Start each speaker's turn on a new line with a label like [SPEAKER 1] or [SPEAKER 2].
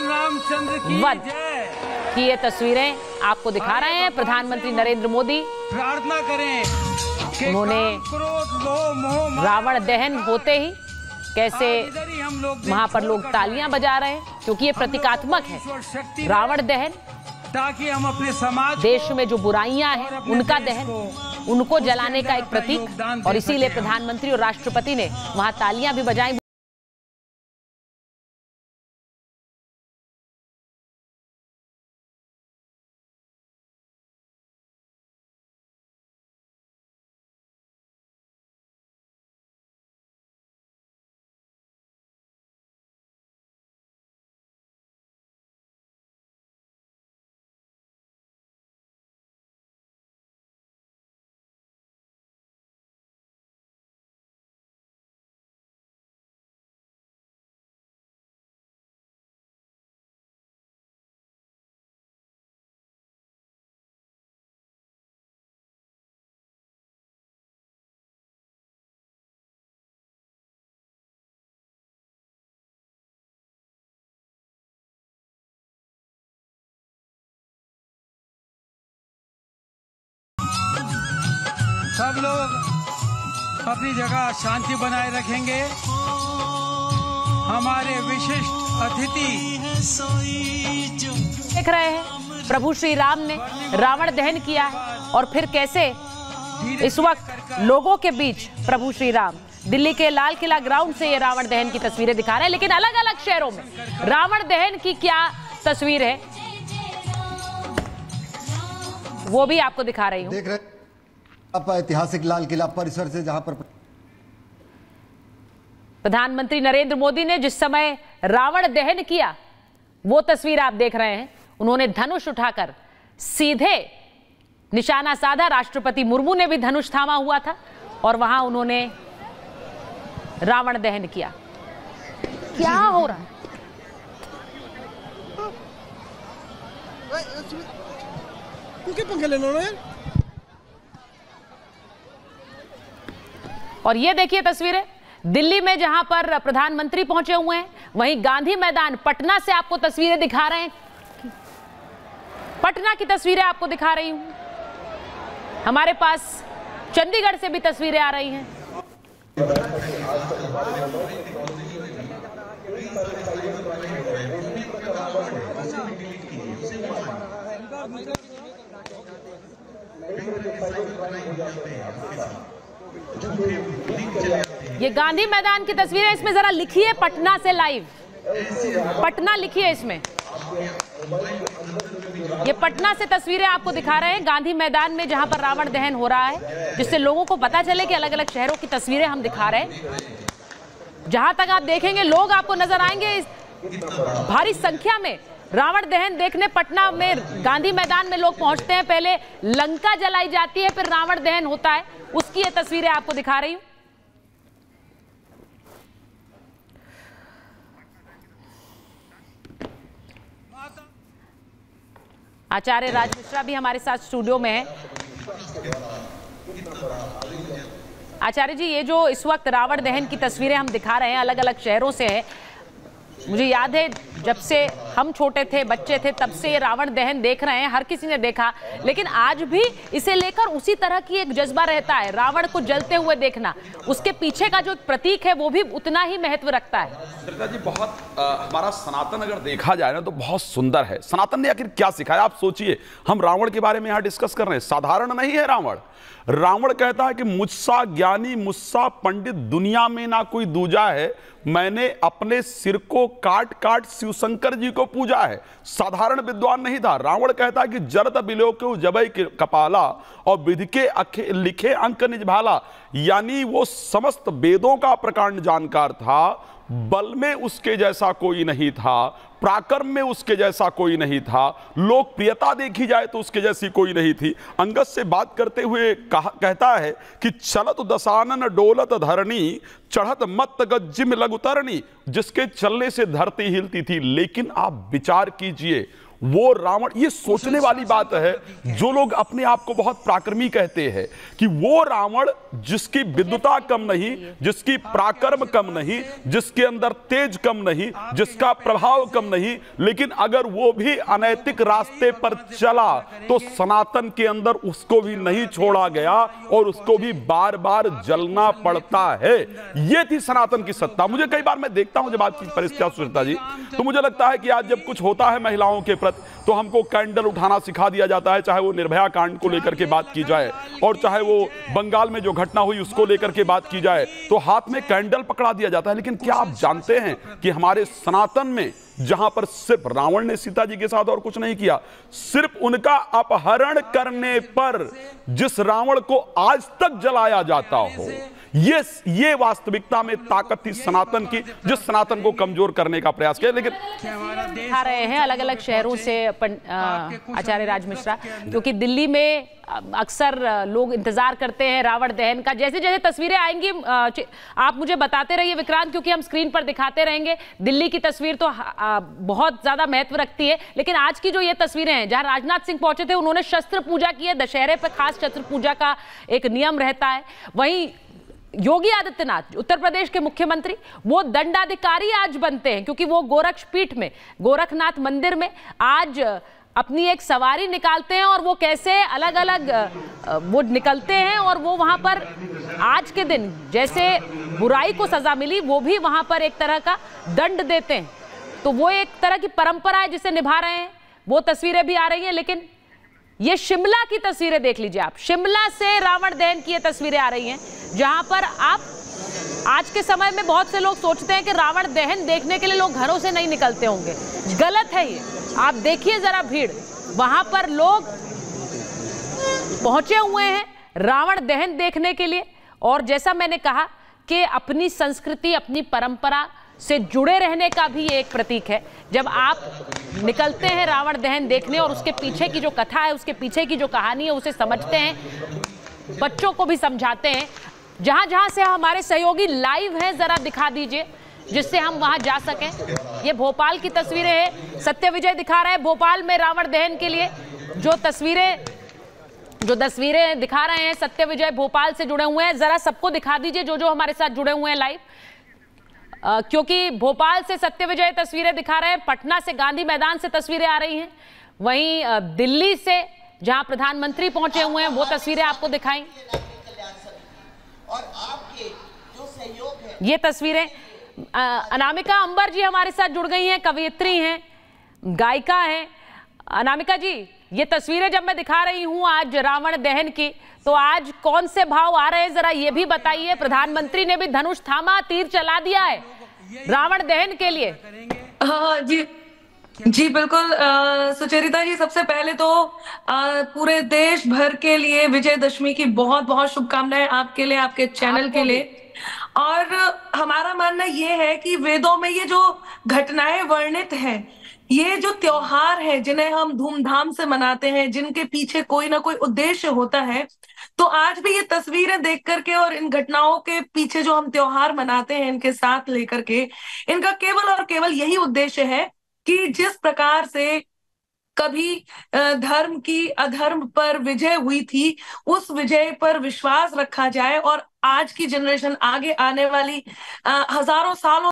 [SPEAKER 1] भगवान रामचंद्र की जय
[SPEAKER 2] की ये तस्वीरें आपको दिखा रहे हैं प्रधानमंत्री नरेंद्र मोदी।
[SPEAKER 1] प्रार्थना करें कि
[SPEAKER 2] उन्होंने रावण दहन होते ही कैसे वहां पर लोग तालियां बजा रहे हैं, क्योंकि ये प्रतीकात्मक है रावण दहन,
[SPEAKER 1] ताकि हम अपने समाज,
[SPEAKER 2] देश में जो बुराइयां हैं उनका दहन, उनको जलाने का एक प्रतीक। और इसीलिए प्रधानमंत्री और राष्ट्रपति ने वहां तालियां भी बजाई।
[SPEAKER 1] सब लोग अपनी जगह शांति बनाए रखेंगे। हमारे विशिष्ट अतिथि
[SPEAKER 2] देख रहे हैं प्रभु श्री राम ने रावण दहन किया है, और फिर कैसे इस वक्त लोगों के बीच प्रभु श्री राम दिल्ली के लाल किला ग्राउंड से ये रावण दहन की तस्वीरें दिखा रहे हैं। लेकिन अलग अलग शहरों में रावण दहन की क्या तस्वीर है वो भी आपको दिखा रही हूं।
[SPEAKER 3] देख रहे आप ऐतिहासिक लाल किला परिसर से, जहां पर
[SPEAKER 2] प्रधानमंत्री नरेंद्र मोदी ने जिस समय रावण दहन किया वो तस्वीर आप देख रहे हैं। उन्होंने धनुष उठाकर सीधे निशाना साधा। राष्ट्रपति मुर्मू ने भी धनुष थामा हुआ था और वहां उन्होंने रावण दहन किया। क्या हो रहा है?
[SPEAKER 4] पंखे ले लो ना।
[SPEAKER 2] और ये देखिए तस्वीरें दिल्ली में जहां पर प्रधानमंत्री पहुंचे हुए हैं, वहीं गांधी मैदान पटना से आपको तस्वीरें दिखा रहे हैं। पटना की तस्वीरें आपको दिखा रही हूं। हमारे पास चंडीगढ़ से भी तस्वीरें आ रही हैं। ये गांधी मैदान की तस्वीरें, इसमें जरा लिखिए पटना से लाइव, पटना लिखिए इसमें। ये पटना से तस्वीरें आपको दिखा रहे हैं गांधी मैदान में, जहां पर रावण दहन हो रहा है, जिससे लोगों को पता चले कि अलग अलग शहरों की तस्वीरें हम दिखा रहे हैं। जहां तक आप देखेंगे लोग आपको नजर आएंगे भारी संख्या में रावण दहन देखने। पटना में गांधी मैदान में लोग पहुंचते हैं, पहले लंका जलाई जाती है, फिर रावण दहन होता है। उसकी ये तस्वीरें आपको दिखा रही हूं। आचार्य राज मिश्रा भी हमारे साथ स्टूडियो में है। आचार्य जी, ये जो इस वक्त रावण दहन की तस्वीरें हम दिखा रहे हैं अलग अलग शहरों से है, मुझे याद है जब से हम छोटे थे, बच्चे थे, तब से ये रावण दहन देख रहे हैं, हर किसी ने देखा। लेकिन आज भी इसे लेकर उसी तरह की एक जज्बा रहता है, रावण को जलते हुए देखना, उसके पीछे का जो एक प्रतीक है वो भी उतना ही महत्व रखता है।
[SPEAKER 5] सरिता जी, बहुत हमारा सनातन अगर देखा जाए ना तो बहुत सुंदर है। सनातन ने आखिर क्या सिखाया आप सोचिए। हम रावण के बारे में यहाँ डिस्कस कर रहे हैं, साधारण नहीं है रावण। रावण कहता है कि मुझसा ज्ञानी मुझसा पंडित दुनिया में ना कोई दूजा है, मैंने अपने सिर को काट काट शिव शंकर जी को पूजा है। साधारण विद्वान नहीं था। रावण कहता है कि जरद बिलो के जबई के कपाला और विधि के लिखे अंक निज भाला, यानी वो समस्त वेदों का प्रकांड जानकार था। बल में उसके जैसा कोई नहीं था, पराक्रम में उसके जैसा कोई नहीं था, लोकप्रियता देखी जाए तो उसके जैसी कोई नहीं थी। अंगद से बात करते हुए कहता है कि चलत दसानन डोलत धरणी, चढ़त मत गज्जिम लघु तरणी, जिसके चलने से धरती हिलती थी। लेकिन आप विचार कीजिए, वो रावण, ये सोचने वाली बात है। जो लोग अपने आप को बहुत पराक्रमी कहते हैं कि वो रावण जिसकी विद्वता कम नहीं, जिसकी पराक्रम कम नहीं, जिसके अंदर तेज कम नहीं, जिसका प्रभाव कम नहीं, लेकिन अगर वो भी अनैतिक रास्ते पर चला तो सनातन के अंदर उसको भी नहीं छोड़ा गया और उसको भी बार बार जलना पड़ता है। ये थी सनातन की सत्ता। मुझे कई बार मैं देखता हूं जब आपकी परिस्थितियां सुचेता जी, तो मुझे लगता है कि आज जब कुछ होता है महिलाओं के प्रति तो हमको कैंडल उठाना सिखा दिया जाता है, चाहे वो निर्भया कांड को लेकर के बात की जाए और चाहे वो बंगाल में जो घटना हुई उसको लेकर के बात की जाए, तो हाथ में कैंडल पकड़ा दिया जाता है। लेकिन क्या आप जानते हैं कि हमारे सनातन में जहां पर सिर्फ रावण ने सीता जी के साथ और कुछ नहीं किया, सिर्फ उनका अपहरण करने पर जिस रावण को आज तक जलाया जाता हो, ये वास्तविकता में ताकत थी सनातन की, जिस सनातन को कमजोर करने का प्रयास किया। लेकिन
[SPEAKER 2] दिखा रहे हैं अलग अलग शहरों से आचार्य राज मिश्रा, क्योंकि दिल्ली में अक्सर लोग इंतजार करते हैं रावण दहन का। जैसे जैसे तस्वीरें आएंगी आप मुझे बताते रहिए विक्रांत, क्योंकि हम स्क्रीन पर दिखाते रहेंगे। दिल्ली की तस्वीर तो बहुत ज्यादा महत्व रखती है, लेकिन आज की जो ये तस्वीरें हैं जहां राजनाथ सिंह पहुंचे थे, उन्होंने शस्त्र पूजा की है। दशहरे पर खास शस्त्र पूजा का एक नियम रहता है। वहीं योगी आदित्यनाथ उत्तर प्रदेश के मुख्यमंत्री, वो दंडाधिकारी आज बनते हैं, क्योंकि वो गोरक्षपीठ में, गोरखनाथ मंदिर में आज अपनी एक सवारी निकालते हैं और वो कैसे अलग अलग वो निकलते हैं और वो वहां पर आज के दिन जैसे बुराई को सजा मिली, वो भी वहां पर एक तरह का दंड देते हैं। तो वो एक तरह की परंपरा है जिसे निभा रहे हैं। वो तस्वीरें भी आ रही हैं, लेकिन ये शिमला की तस्वीरें देख लीजिए आप। शिमला से रावण दहन की ये तस्वीरें आ रही हैं, जहां पर आप आज के समय में बहुत से लोग सोचते हैं कि रावण दहन देखने के लिए लोग घरों से नहीं निकलते होंगे। गलत है ये। आप देखिए जरा भीड़, वहां पर लोग पहुंचे हुए हैं रावण दहन देखने के लिए। और जैसा मैंने कहा कि अपनी संस्कृति, अपनी परंपरा से जुड़े रहने का भी एक प्रतीक है। जब आप निकलते हैं रावण दहन देखने और उसके पीछे की जो कथा है, उसके पीछे की जो कहानी है, उसे समझते हैं, बच्चों को भी समझाते हैं। जहां जहां से हमारे सहयोगी लाइव हैं, जरा दिखा दीजिए जिससे हम वहां जा सकें। ये भोपाल की तस्वीरें हैं, सत्य विजय दिखा रहे हैं भोपाल में रावण दहन के लिए। जो तस्वीरें दिखा रहे हैं सत्य विजय भोपाल से जुड़े हुए हैं, जरा सबको दिखा दीजिए जो हमारे साथ जुड़े हुए हैं लाइव। क्योंकि भोपाल से सत्य विजय तस्वीरें दिखा रहे हैं, पटना से गांधी मैदान से तस्वीरें आ रही हैं, वहीं दिल्ली से जहां प्रधानमंत्री पहुंचे हुए हैं वो तस्वीरें आपको दिखाई।
[SPEAKER 6] और आपके जो सहयोग है,
[SPEAKER 2] ये तस्वीरें अनामिका अंबर जी हमारे साथ जुड़ गई हैं, कवयित्री हैं, गायिका हैं। अनामिका जी, ये तस्वीरें जब मैं दिखा रही हूं आज रावण दहन की, तो आज कौन से भाव आ रहे हैं जरा ये भी बताइए। प्रधानमंत्री ने भी धनुष थामा, तीर चला दिया है रावण दहन के लिए।
[SPEAKER 7] हाँ जी बिल्कुल सुचरिता जी, सबसे पहले तो पूरे देश भर के लिए विजयदशमी की बहुत बहुत शुभकामनाएं आपके लिए, आपके चैनल के लिए। और हमारा मानना ये है कि वेदों में ये जो घटनाएं वर्णित हैं, ये जो त्योहार है जिन्हें हम धूमधाम से मनाते हैं, जिनके पीछे कोई ना कोई उद्देश्य होता है, तो आज भी ये तस्वीरें देख करके और इन घटनाओं के पीछे जो हम त्योहार मनाते हैं इनके साथ लेकर के, इनका केवल और केवल यही उद्देश्य है कि जिस प्रकार से कभी धर्म की अधर्म पर विजय हुई थी, उस विजय पर विश्वास रखा जाए और आज की जनरेशन, आगे आने वाली हजारों सालों